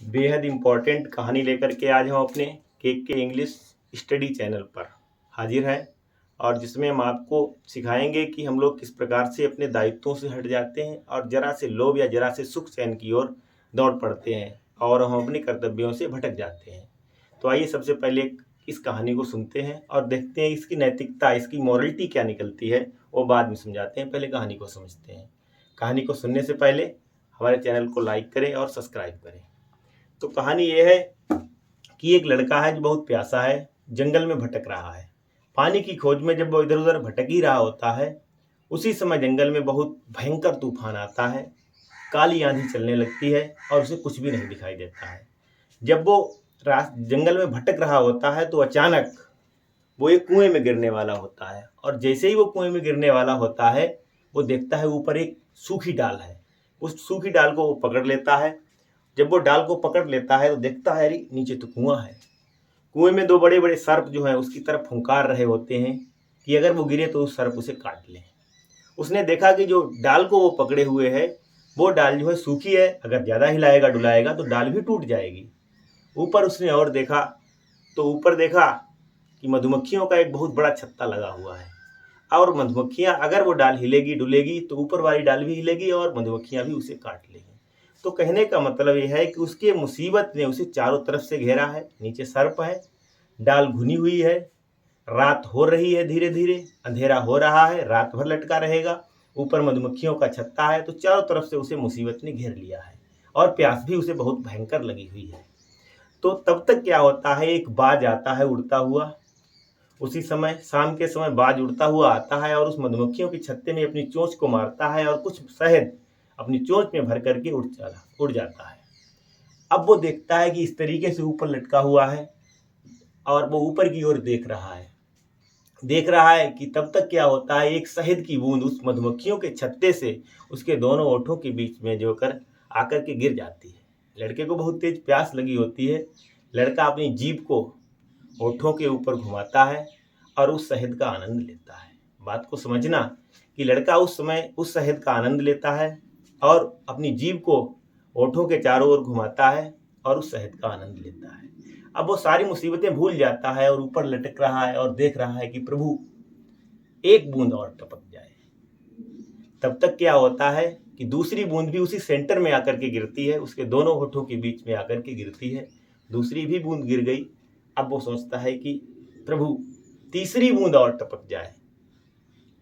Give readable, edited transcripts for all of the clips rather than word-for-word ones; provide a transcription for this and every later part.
बेहद इम्पोर्टेंट कहानी लेकर के आज हम अपने के इंग्लिश स्टडी चैनल पर हाजिर हैं और जिसमें हम आपको सिखाएंगे कि हम लोग किस प्रकार से अपने दायित्वों से हट जाते हैं और जरा से लोभ या जरा से सुख चैन की ओर दौड़ पड़ते हैं और हम अपने कर्तव्यों से भटक जाते हैं। तो आइए सबसे पहले इस कहानी को सुनते हैं और देखते हैं इसकी नैतिकता, इसकी मॉरलिटी क्या निकलती है, वो बाद में समझाते हैं। पहले कहानी को समझते हैं। कहानी को सुनने से पहले हमारे चैनल को लाइक करें और सब्सक्राइब करें। तो कहानी ये है कि एक लड़का है जो बहुत प्यासा है, जंगल में भटक रहा है। पानी की खोज में जब वो इधर उधर भटक ही रहा होता है, उसी समय जंगल में बहुत भयंकर तूफान आता है। काली आंधी चलने लगती है और उसे कुछ भी नहीं दिखाई देता है। जब वो जंगल में भटक रहा होता है तो अचानक वो एक कुएं में गिरने वाला होता है और जैसे ही वो कुएं में गिरने वाला होता है, वो देखता है ऊपर एक सूखी डाल है। उस सूखी डाल को वो पकड़ लेता है। जब वो डाल को पकड़ लेता है तो देखता है अरे नीचे तो कुआं है। कुएं में दो बड़े बड़े सर्प जो हैं उसकी तरफ फुंकार रहे होते हैं कि अगर वो गिरे तो उस सर्प उसे काट ले। उसने देखा कि जो डाल को वो पकड़े हुए है वो डाल जो है सूखी है, अगर ज़्यादा हिलाएगा डुलाएगा तो डाल भी टूट जाएगी। ऊपर उसने और देखा तो ऊपर देखा कि मधुमक्खियों का एक बहुत बड़ा छत्ता लगा हुआ है और मधुमक्खियां अगर वो डाल हिलेगी डुलेगी तो ऊपर वाली डाल भी हिलेगी और मधुमक्खियां भी उसे काट लेगी। तो कहने का मतलब यह है कि उसके मुसीबत ने उसे चारों तरफ से घेरा है। नीचे सर्प है, डाल घुनी हुई है, रात हो रही है, धीरे धीरे अंधेरा हो रहा है, रात भर लटका रहेगा, ऊपर मधुमक्खियों का छत्ता है। तो चारों तरफ से उसे मुसीबत ने घेर लिया है और प्यास भी उसे बहुत भयंकर लगी हुई है। तो तब तक क्या होता है, एक बाज आता है उड़ता हुआ। उसी समय शाम के समय बाज उड़ता हुआ आता है और उस मधुमक्खियों के छत्ते में अपनी चोंच को मारता है और कुछ शहद अपनी चोंच में भर करके उड़ जाता है। अब वो देखता है कि इस तरीके से ऊपर लटका हुआ है और वो ऊपर की ओर देख रहा है कि तब तक क्या होता है, एक शहद की बूंद उस मधुमक्खियों के छत्ते से उसके दोनों ओठों के बीच में जो कर आकर के गिर जाती है। लड़के को बहुत तेज प्यास लगी होती है। लड़का अपनी जीभ को ओठों के ऊपर घुमाता है और उस शहद का आनंद लेता है। बात को समझना कि लड़का उस समय उस शहद का आनंद लेता है और अपनी जीभ को ओठों के चारों ओर घुमाता है और उस शहद का आनंद लेता है। अब वो सारी मुसीबतें भूल जाता है और ऊपर लटक रहा है और देख रहा है कि प्रभु एक बूंद और टपक जाए। तब तक क्या होता है कि दूसरी बूंद भी उसी सेंटर में आकर के गिरती है, उसके दोनों होठों के बीच में आकर के गिरती है। दूसरी भी बूंद गिर गई। अब वो सोचता है कि प्रभु तीसरी बूंद और टपक जाए।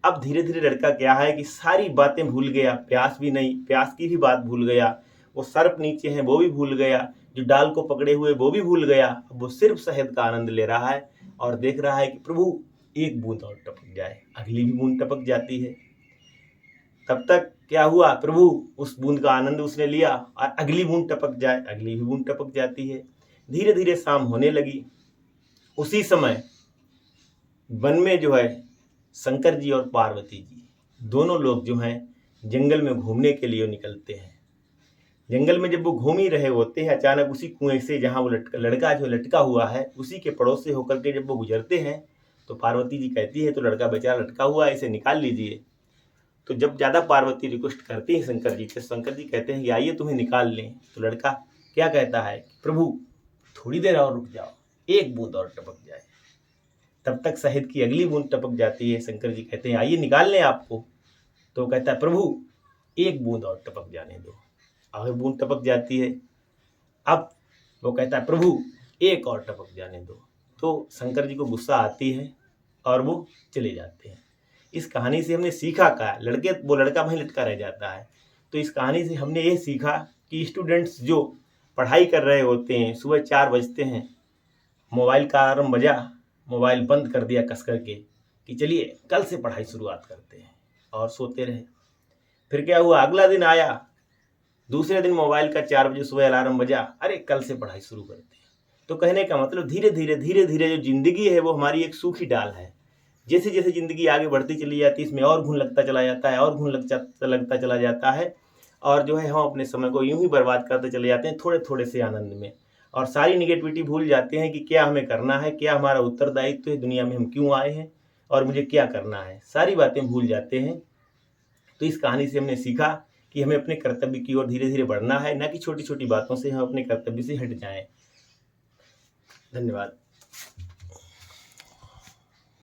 अब धीरे धीरे लड़का क्या है कि सारी बातें भूल गया, प्यास भी नहीं, प्यास की भी बात भूल गया, वो सर्प नीचे हैं वो भी भूल गया, जो डाल को पकड़े हुए वो भी भूल गया। अब वो सिर्फ शहद का आनंद ले रहा है और देख रहा है कि प्रभु एक बूंद और टपक जाए। अगली भी बूंद टपक जाती है। तब तक क्या हुआ, प्रभु उस बूंद का आनंद उसने लिया और अगली बूंद टपक जाए, अगली भी बूंद टपक जाती है। धीरे धीरे शाम होने लगी। उसी समय वन में जो है शंकर जी और पार्वती जी दोनों लोग जो हैं जंगल में घूमने के लिए निकलते हैं। जंगल में जब वो घूम ही रहे होते हैं, अचानक उसी कुएं से जहाँ वो लड़का जो लटका हुआ है उसी के पड़ोस से होकर के जब वो गुजरते हैं तो पार्वती जी कहती है तो लड़का बेचारा लटका हुआ है, इसे निकाल लीजिए। तो जब ज़्यादा पार्वती रिक्वेस्ट करती है शंकर जी से, शंकर जी कहते हैं कि आइए तुम्हें निकाल लें। तो लड़का क्या कहता है, प्रभु थोड़ी देर और रुक जाओ, एक बूंद और टपक जाए। तब तक शहद की अगली बूंद टपक जाती है। शंकर जी कहते हैं आइए निकाल लें आपको। तो वो कहता है प्रभु एक बूंद और टपक जाने दो। आगे बूंद टपक जाती है। अब वो कहता है प्रभु एक और टपक जाने दो। तो शंकर जी को गुस्सा आती है और वो चले जाते हैं। इस कहानी से हमने सीखा क्या, वो लड़का वहीं लटका रह जाता है। तो इस कहानी से हमने ये सीखा कि स्टूडेंट्स जो पढ़ाई कर रहे होते हैं, सुबह 4 बजते हैं, मोबाइल का अलार्म बजा, मोबाइल बंद कर दिया कस करके कि चलिए कल से पढ़ाई शुरुआत करते हैं, और सोते रहे। फिर क्या हुआ, अगला दिन आया, दूसरे दिन मोबाइल का 4 बजे सुबह अलार्म बजा, अरे कल से पढ़ाई शुरू करते हैं। तो कहने का मतलब धीरे धीरे जो जिंदगी है वो हमारी एक सूखी डाल है। जैसे जैसे जिंदगी आगे बढ़ती चली जाती है, इसमें और घुन लगता चला जाता है और घुन लगता चला जाता है और जो है हम अपने समय को यूं ही बर्बाद करते चले जाते हैं थोड़े थोड़े से आनंद में, और सारी निगेटिविटी भूल जाते हैं कि क्या हमें करना है, क्या हमारा उत्तरदायित्व है, दुनिया में हम क्यों आए हैं और मुझे क्या करना है, सारी बातें भूल जाते हैं। तो इस कहानी से हमने सीखा कि हमें अपने कर्तव्य की ओर धीरे धीरे बढ़ना है, न कि छोटी छोटी बातों से हम अपने कर्तव्य से हट जाएं। धन्यवाद।